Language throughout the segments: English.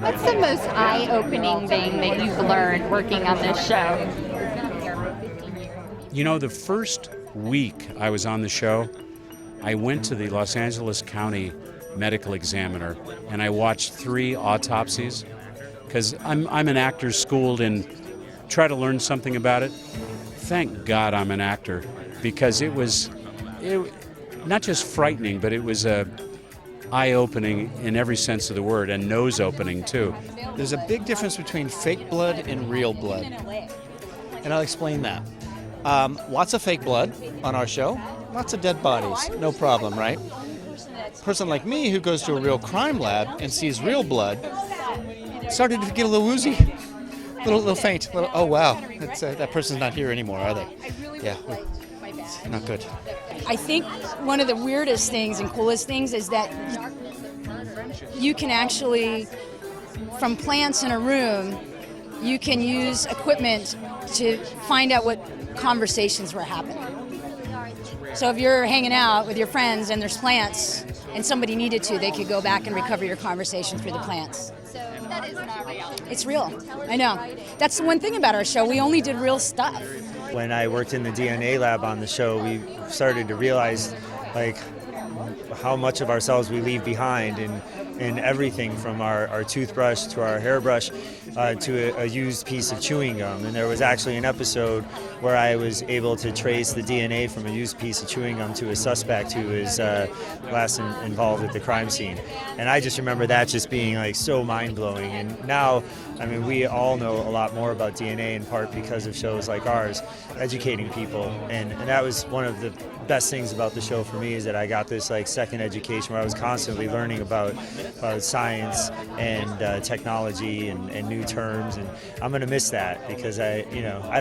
What's the most eye-opening thing that you've learned working on this show? You know, the first week I was on the show, I went to the Los Angeles County Medical Examiner and I watched 3 autopsies because I'm an actor schooled and try to learn something about it. Thank God I'm an actor because it was not just frightening, but it was eye-opening in every sense of the word, and nose-opening too. There's a big difference between fake blood and real blood, and I'll explain that. Lots of fake blood on our show, lots of dead bodies, no problem, right? A person like me who goes to a real crime lab and sees real blood started to get a little woozy, a little faint. Oh wow, that person's not here anymore, are they? Yeah, it's not good. I think one of the weirdest things and coolest things is that you can actually, from plants in a room, you can use equipment to find out what conversations were happening. So if you're hanging out with your friends and there's plants and somebody needed to, they could go back and recover your conversation through the plants. That is not reality. It's real. I know. That's the one thing about our show. We only did real stuff. When I worked in the DNA lab on the show, we started to realize like how much of ourselves we leave behind in everything from our toothbrush to our hairbrush to a used piece of chewing gum. And there was actually an episode where I was able to trace the DNA from a used piece of chewing gum to a suspect who was last involved at the crime scene. And I just remember that just being like so mind-blowing. And now, I mean, we all know a lot more about DNA in part because of shows like ours, educating people. And that was one of the best things about the show for me, is that I got this like second education where I was constantly learning about science and technology and new terms. And I'm going to miss that because I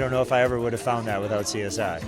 don't know if I ever would have found that without CSI.